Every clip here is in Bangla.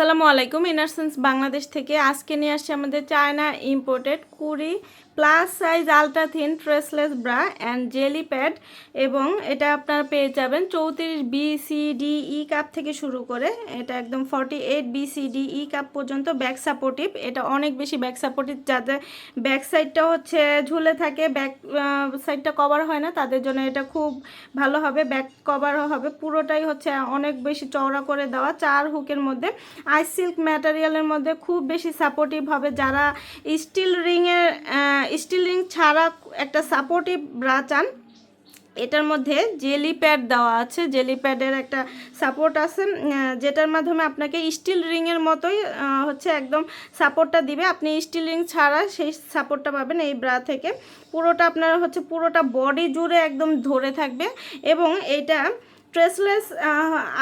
আসসালামু আলাইকুম। ইনারসেন্স বাংলাদেশ থেকে আজকে নিয়ে আসছে আমাদের চায়না ইম্পোর্টেড কুড়ি plus size ultra thin traceless bra and jelly pad, এবং এটা আপনারা পেয়ে যাবেন 34 BCDE কাপ থেকে শুরু করে এটা একদম 48 BCDE কাপ পর্যন্ত। ব্যাক সাপোর্টিভ, এটা অনেক বেশি ব্যাক সাপোর্টিভ। যাদের ব্যাক সাইডটা হচ্ছে ঝুলে থাকে, ব্যাক সাইডটা কভার হয় না, তাদের জন্য এটা খুব ভালো হবে। ব্যাক কভার হবে, পুরোটাই হচ্ছে অনেক বেশি চওড়া করে দেওয়া 4 হুকের মধ্যে, আইস সিল্ক ম্যাটেরিয়ালের মধ্যে খুব বেশি সাপোর্টিভ হবে। যারা স্টিল রিং ছাড়া একটা সাপোর্টিভ ব্রা চান, এটার মধ্যে জেলি প্যাড দেওয়া আছে। জেলি প্যাডের একটা সাপোর্ট আছে, যেটার মাধ্যমে আপনাকে স্টিল রিংয়ের মতোই হচ্ছে একদম সাপোর্টটা দিবে। আপনি স্টিল রিং ছাড়া সেই সাপোর্টটা পাবেন এই ব্রা থেকে। পুরোটা আপনার হচ্ছে পুরোটা বডি জুড়ে একদম ধরে থাকবে, এবং এইটা ট্রেসলেস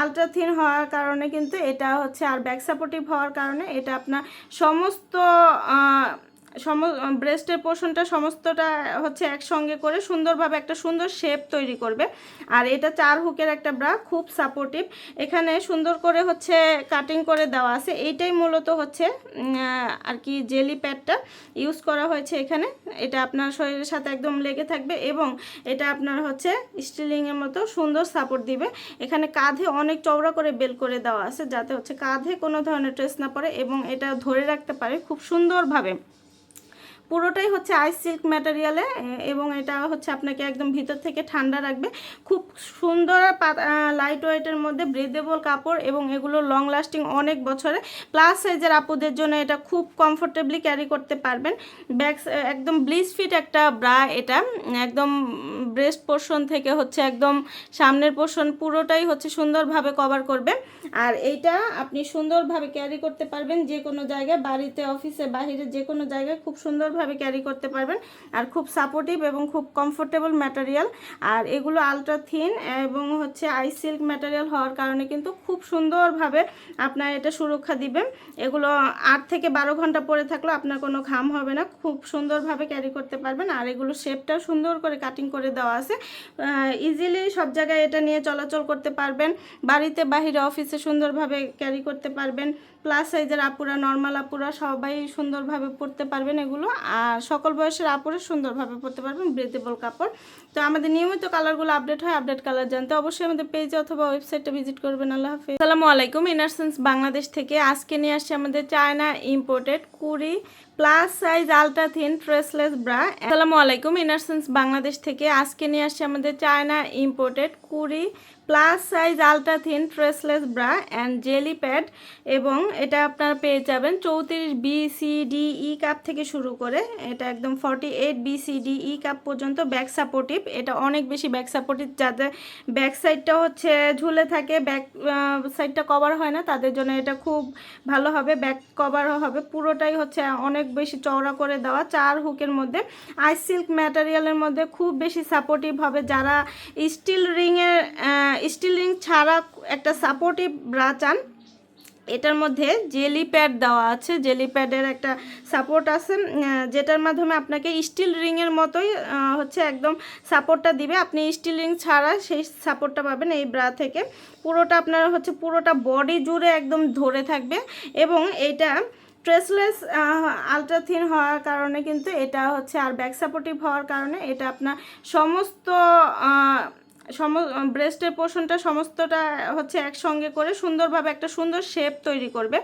আলট্রা থিন হওয়ার কারণে কিন্তু এটা হচ্ছে, আর ব্যাক সাপোর্টিভ হওয়ার কারণে এটা আপনার সমস্ত ব্রেস্টের পোর্শনটা সমস্তটা হচ্ছে একসঙ্গে করে সুন্দরভাবে একটা সুন্দর শেপ তৈরি করবে। আর এটা 4 হুকের একটা ব্রা, খুব সাপোর্টিভ। এখানে সুন্দর করে হচ্ছে কাটিং করে দেওয়া আছে। এইটাই মূলত হচ্ছে আর কি জেলি প্যাডটা ইউজ করা হয়েছে এখানে। এটা আপনার শরীরের সাথে একদম লেগে থাকবে, এবং এটা আপনার হচ্ছে স্টিলিংয়ের মতো সুন্দর সাপোর্ট দিবে। এখানে কাঁধে অনেক চওড়া করে বেল করে দেওয়া আছে, যাতে হচ্ছে কাঁধে কোনো ধরনের ট্রেস না পড়ে, এবং এটা ধরে রাখতে পারে খুব সুন্দরভাবে। পুরোটাই হচ্ছে আইস সিল্ক ম্যাটেরিয়ালে, এবং এটা হচ্ছে আপনাকে একদম ভিতর থেকে ঠান্ডা রাখবে। খুব সুন্দর লাইট ওয়েটের মধ্যে ব্রিদেবল কাপড়, এবং এগুলো লং লাস্টিং অনেক বছরে। প্লাস সাইজের আপুদের জন্য এটা খুব কমফোর্টেবলি ক্যারি করতে পারবেন। ব্যাক একদম ব্লিচ ফিট একটা ব্রা, এটা একদম ব্রেস্ট পোর্শন থেকে হচ্ছে একদম সামনের পোর্শন পুরোটাই হচ্ছে সুন্দরভাবে কভার করবে। আর এইটা আপনি সুন্দরভাবে ক্যারি করতে পারবেন যে কোনো জায়গায়, বাড়িতে, অফিসে, বাইরে, যে কোনো জায়গায় খুব সুন্দরভাবে ক্যারি করতে পারবেন। আর খুব সাপোর্টিভ এবং খুব কমফোর্টেবল ম্যাটেরিয়াল। আর এগুলো আলট্রা থিন এবং হচ্ছে আইস সিল্ক ম্যাটেরিয়াল হওয়ার কারণে কিন্তু খুব সুন্দরভাবে আপনার এটা সুরক্ষা দিবে। এগুলো 8 থেকে 12 ঘন্টা পরে থাকলেও আপনার কোনো ঘাম হবে না, খুব সুন্দরভাবে ক্যারি করতে পারবেন। আর এগুলো শেপটাও সুন্দর করে কাটিং করে দেওয়া আছে, ইজিলি সব জায়গায় এটা নিয়ে চলাচল করতে পারবেন। বাড়িতে, বাহিরে, অফিসে সুন্দরভাবে ক্যারি করতে পারবেন। প্লাস সাইজের আপুরা, নর্মাল আপুরা সবাই সুন্দরভাবে পরতে পারবেন এগুলো। আর সকল বয়সের আপুরা সুন্দরভাবে পরতে পারবেন, ব্রিদেবল কাপড়। তো আমাদের নিয়মিত কালারগুলো আপডেট হয়, আপডেট কালার জানতে অবশ্যই আমাদের পেজে অথবা ওয়েবসাইটে ভিজিট করবেন। আল্লাহ হাফেজ। আসসালামু আলাইকুম। ইনারসেন্স বাংলাদেশ থেকে আজকে নিয়ে আসছে আমাদের চায়না ইম্পোর্টেড কুড়ি plus size ultra thin traceless bra. আসসালামু আলাইকুম। ইনারসেন্স বাংলাদেশ থেকে আজকে নিয়ে আসছে আমাদের চায়না ইম্পোর্টেড কুড়ি plus size ultra thin traceless bra and jelly pad, এবং এটা আপনারা পেয়ে যাবেন 34 BCDE কাপ থেকে শুরু করে এটা একদম 48 BCDE কাপ পর্যন্ত। ব্যাক সাপোর্টিভ, এটা অনেক বেশি ব্যাক সাপোর্টিভ। যাদের ব্যাক সাইডটা হচ্ছে ঝুলে থাকে, ব্যাক সাইডটা কভার হয় না, তাদের জন্য এটা খুব ভালো হবে। ব্যাক কভার হবে, পুরোটাই হচ্ছে অনেক বেশি চওড়া করে দেওয়া 4 হুকের মধ্যে, আইস সিল্ক ম্যাটেরিয়ালের মধ্যে খুব বেশি সাপোর্টিভ হবে। যারা স্টিল রিং ছাড়া একটা সাপোর্টিভ ব্রা চান, এটার মধ্যে জেলি প্যাড দেওয়া আছে। জেলি প্যাডের একটা সাপোর্ট আছে, যেটার মাধ্যমে আপনাকে স্টিল রিংয়ের মতোই হচ্ছে একদম সাপোর্টটা দিবে। আপনি স্টিল রিং ছাড়া সেই সাপোর্টটা পাবেন এই ব্রা থেকে। পুরোটা আপনার হচ্ছে পুরোটা বডি জুড়ে একদম ধরে থাকবে, এবং এইটা ট্রেসলেস আলট্রা থিন হওয়ার কারণে কিন্তু এটা হচ্ছে, আর ব্যাক সাপোর্টিভ হওয়ার কারণে এটা আপনার সমস্ত ব্রেস্টের পোর্শনটা সমস্তটা হচ্ছে একসঙ্গে করে সুন্দরভাবে একটা সুন্দর শেপ তৈরি করবে।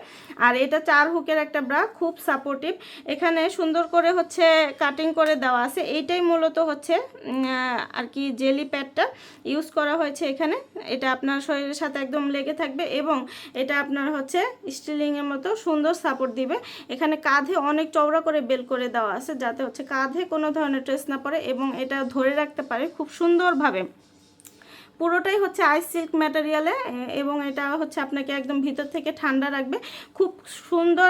আর এটা 4 হুকের একটা ব্রা, খুব সাপোর্টিভ। এখানে সুন্দর করে হচ্ছে কাটিং করে দেওয়া আছে। এইটাই মূলত হচ্ছে আর কি জেলি প্যাডটা ইউজ করা হয়েছে এখানে। এটা আপনার শরীরের সাথে একদম লেগে থাকবে, এবং এটা আপনার হচ্ছে স্টিলিংয়ের মতো সুন্দর সাপোর্ট দিবে। এখানে কাঁধে অনেক চওড়া করে বেল করে দেওয়া আছে, যাতে হচ্ছে কাঁধে কোনো ধরনের ট্রেস না পড়ে, এবং এটা ধরে রাখতে পারে খুব সুন্দরভাবে। পুরোটাই হচ্ছে আইস সিল্ক ম্যাটেরিয়ালে, এবং এটা হচ্ছে আপনাকে একদম ভিতর থেকে ঠান্ডা রাখবে। খুব সুন্দর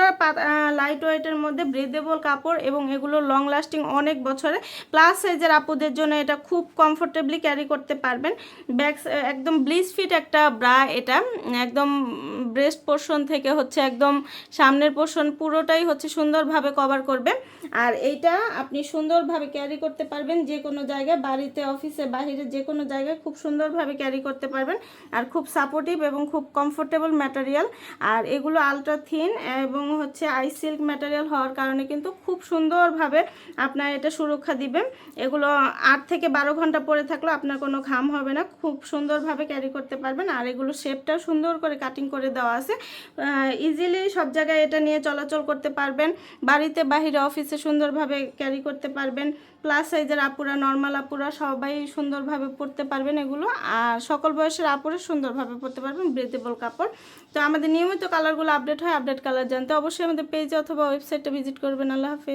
লাইট ওয়েটের মধ্যে ব্রিদেবল কাপড়, এবং এগুলো লং লাস্টিং অনেক বছরে। প্লাস সাইজের আপুদের জন্য এটা খুব কমফোর্টেবলি ক্যারি করতে পারবেন। ব্যাক একদম ব্লিচ ফিট একটা ব্রা, এটা একদম ব্রেস্ট পোর্শন থেকে হচ্ছে একদম সামনের পোর্শন পুরোটাই হচ্ছে সুন্দরভাবে কভার করবে। আর এইটা আপনি সুন্দরভাবে ক্যারি করতে পারবেন যে কোনো জায়গায়, বাড়িতে, অফিসে, বাইরে, যে কোনো জায়গায় খুব সুন্দর সুন্দরভাবে ক্যারি করতে পারবেন। আর খুব সাপোর্টিভ এবং খুব কমফোর্টেবল ম্যাটেরিয়াল। আর এগুলো আলট্রা থিন এবং হচ্ছে আই সিল্ক ম্যাটেরিয়াল হওয়ার কারণে কিন্তু খুব সুন্দরভাবে আপনার এটা সুরক্ষা দিবে। এগুলো 8 থেকে 12 ঘন্টা পরে থাকলেও আপনার কোনো ঘাম হবে না, খুব সুন্দরভাবে ক্যারি করতে পারবেন। আর এগুলো শেপটাও সুন্দর করে কাটিং করে দেওয়া আছে, ইজিলি সব জায়গায় এটা নিয়ে চলাচল করতে পারবেন। বাড়িতে বাহিরে অফিসে সুন্দরভাবে ক্যারি করতে পারবেন। প্লাস সাইজের আপুরা, নর্মাল আপুরা সবাই সুন্দরভাবে পরতে পারবেন এগুলো। আর সকল বয়সের আপুরা সুন্দরভাবে পরতে পারবেন, ব্রিথেবল কাপড়। তো আমাদের নিয়মিত কালারগুলো আপডেট হয়, আপডেট কালার জানতে অবশ্যই আমাদের পেজে অথবা ওয়েবসাইটটা ভিজিট করবেন। আল্লাহ হাফেজ।